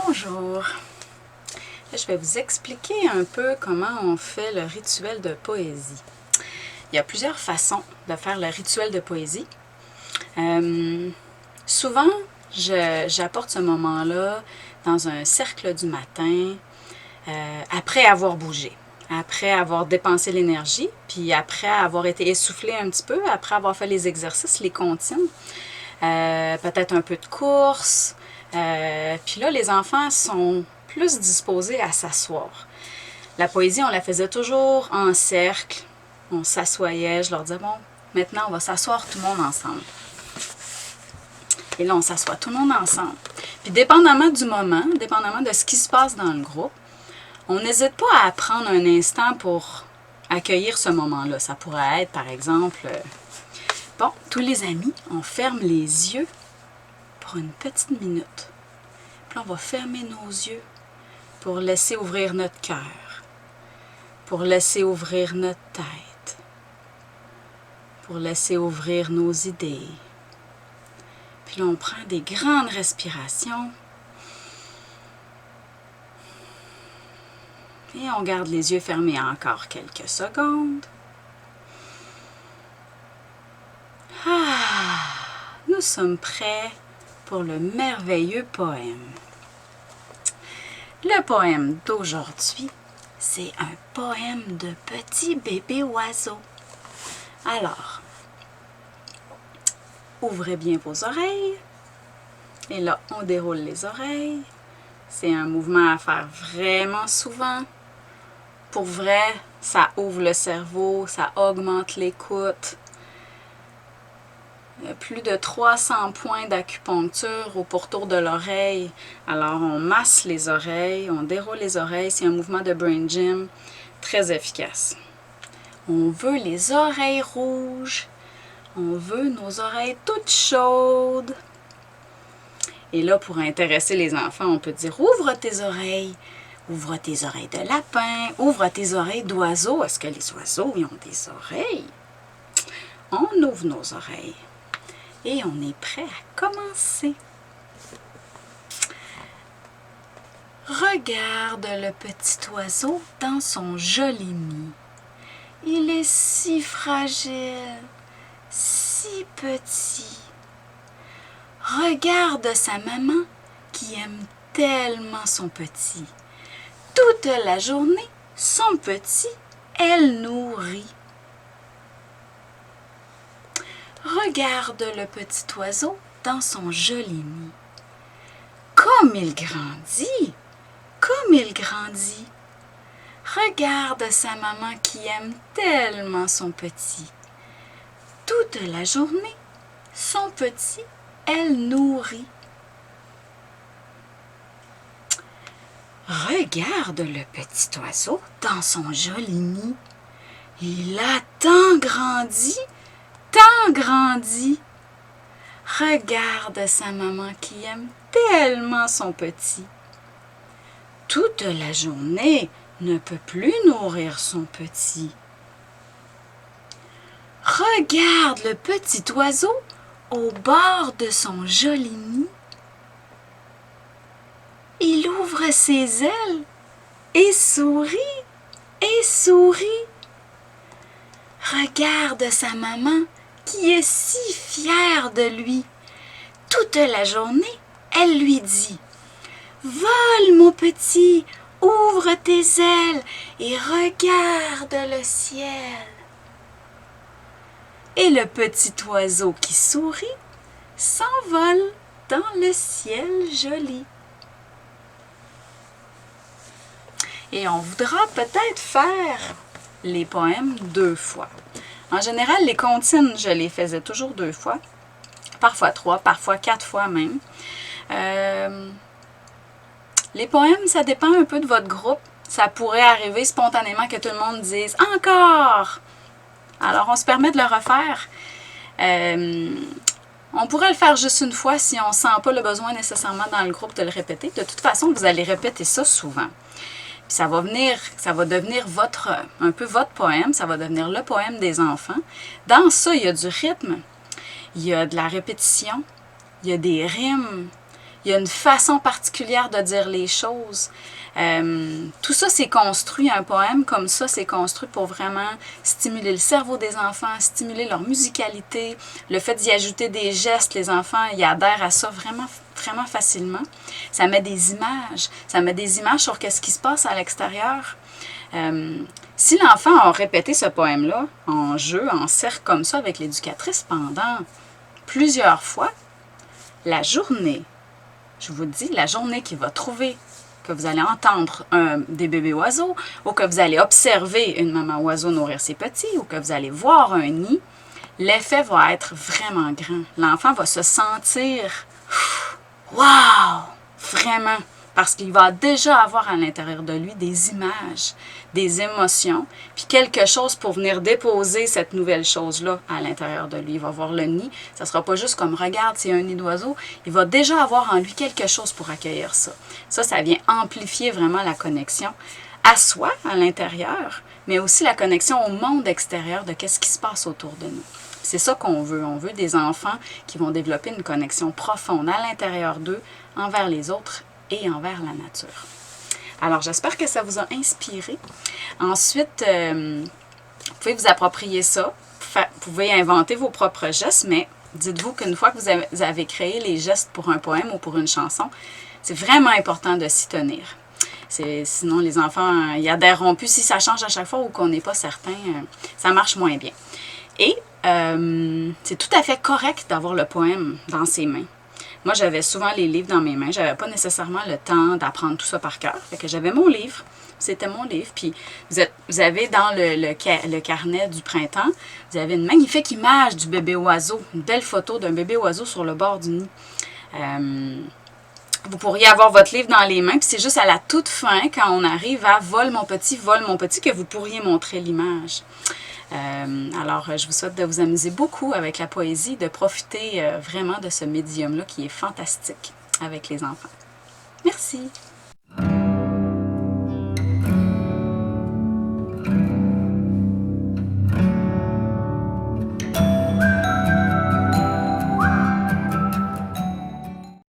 Bonjour! Je vais vous expliquer un peu comment on fait le rituel de poésie. Il y a plusieurs façons de faire le rituel de poésie. Souvent, j'apporte ce moment-là dans un cercle du matin, après avoir bougé, après avoir dépensé l'énergie, puis après avoir été essoufflé un petit peu, après avoir fait les exercices, les comptines, peut-être un peu de course. Puis là, les enfants sont plus disposés à s'asseoir. La poésie, on la faisait toujours en cercle. On s'assoyait, je leur disais, bon, maintenant on va s'asseoir tout le monde ensemble. Et là, on s'assoit tout le monde ensemble. Puis dépendamment du moment, dépendamment de ce qui se passe dans le groupe, on n'hésite pas à prendre un instant pour accueillir ce moment-là. Ça pourrait être, par exemple, bon, tous les amis, on ferme les yeux pour une petite minute. Puis là, on va fermer nos yeux pour laisser ouvrir notre cœur, pour laisser ouvrir notre tête, pour laisser ouvrir nos idées. Puis là, on prend des grandes respirations et on garde les yeux fermés encore quelques secondes. Nous sommes prêts pour le merveilleux poème. Le poème d'aujourd'hui, c'est un poème de petit bébé oiseau. Alors, ouvrez bien vos oreilles. Et là, on déroule les oreilles. C'est un mouvement à faire vraiment souvent. Pour vrai, ça ouvre le cerveau, ça augmente l'écoute. Plus de 300 points d'acupuncture au pourtour de l'oreille. Alors, on masse les oreilles, on déroule les oreilles. C'est un mouvement de Brain Gym très efficace. On veut les oreilles rouges. On veut nos oreilles toutes chaudes. Et là, pour intéresser les enfants, on peut dire « Ouvre tes oreilles. Ouvre tes oreilles de lapin. Ouvre tes oreilles d'oiseau. » Est-ce que les oiseaux, ils ont des oreilles? On ouvre nos oreilles. Et on est prêt à commencer. Regarde le petit oiseau dans son joli nid. Il est si fragile, si petit. Regarde sa maman qui aime tellement son petit. Toute la journée, son petit, elle nourrit. Regarde le petit oiseau dans son joli nid. Comme il grandit, comme il grandit. Regarde sa maman qui aime tellement son petit. Toute la journée, son petit, elle nourrit. Regarde le petit oiseau dans son joli nid. Il a tant grandi, tant grandi. Regarde sa maman qui aime tellement son petit. Toute la journée ne peut plus nourrir son petit. Regarde le petit oiseau au bord de son joli nid. Il ouvre ses ailes et sourit, et sourit. Regarde sa maman qui est si fière de lui. Toute la journée, elle lui dit « Vole, mon petit, ouvre tes ailes et regarde le ciel. » Et le petit oiseau qui sourit s'envole dans le ciel joli. Et on voudra peut-être faire les poèmes 2 fois. En général, les comptines, je les faisais toujours 2 fois, parfois 3, parfois 4 fois même. Les poèmes, ça dépend un peu de votre groupe. Ça pourrait arriver spontanément que tout le monde dise « Encore! » Alors, on se permet de le refaire. On pourrait le faire juste une fois si on ne sent pas le besoin nécessairement dans le groupe de le répéter. De toute façon, vous allez répéter ça souvent. Puis ça va devenir un peu votre poème, ça va devenir le poème des enfants. Dans ça, il y a du rythme, il y a de la répétition, il y a des rimes, Il y a une façon particulière de dire les choses. Tout ça, c'est construit, un poème comme ça, c'est construit pour vraiment stimuler le cerveau des enfants, stimuler leur musicalité, le fait d'y ajouter des gestes, les enfants y adhèrent à ça vraiment, vraiment facilement. Ça met des images, sur ce qui se passe à l'extérieur. Si l'enfant a répété ce poème-là en jeu, en cercle comme ça avec l'éducatrice pendant plusieurs fois, la journée, je vous dis, la journée qu'il va trouver que vous allez entendre des bébés oiseaux, ou que vous allez observer une maman oiseau nourrir ses petits, ou que vous allez voir un nid, l'effet va être vraiment grand. L'enfant va se sentir « wow » vraiment, parce qu'il va déjà avoir à l'intérieur de lui des images, des émotions, puis quelque chose pour venir déposer cette nouvelle chose-là à l'intérieur de lui. Il va voir le nid, ça ne sera pas juste comme « regarde, c'est un nid d'oiseau », il va déjà avoir en lui quelque chose pour accueillir ça. Ça vient amplifier vraiment la connexion à soi, à l'intérieur, mais aussi la connexion au monde extérieur de qu'est-ce qui se passe autour de nous. C'est ça qu'on veut. On veut des enfants qui vont développer une connexion profonde à l'intérieur d'eux, envers les autres et envers la nature. Alors, j'espère que ça vous a inspiré. Ensuite, vous pouvez vous approprier ça. Vous pouvez inventer vos propres gestes, mais dites-vous qu'une fois que vous avez créé les gestes pour un poème ou pour une chanson, c'est vraiment important de s'y tenir. Sinon, les enfants y adhéreront plus si ça change à chaque fois ou qu'on n'est pas certain. Ça marche moins bien. Et c'est tout à fait correct d'avoir le poème dans ses mains. Moi, j'avais souvent les livres dans mes mains. Je n'avais pas nécessairement le temps d'apprendre tout ça par cœur. Fait que j'avais mon livre. C'était mon livre. Puis vous avez dans le carnet du printemps, vous avez une magnifique image du bébé oiseau. Une belle photo d'un bébé oiseau sur le bord du nid. Vous pourriez avoir votre livre dans les mains. Puis c'est juste à la toute fin, quand on arrive à « Vole mon petit », que vous pourriez montrer l'image. Alors, je vous souhaite de vous amuser beaucoup avec la poésie, de profiter vraiment de ce médium-là qui est fantastique avec les enfants. Merci!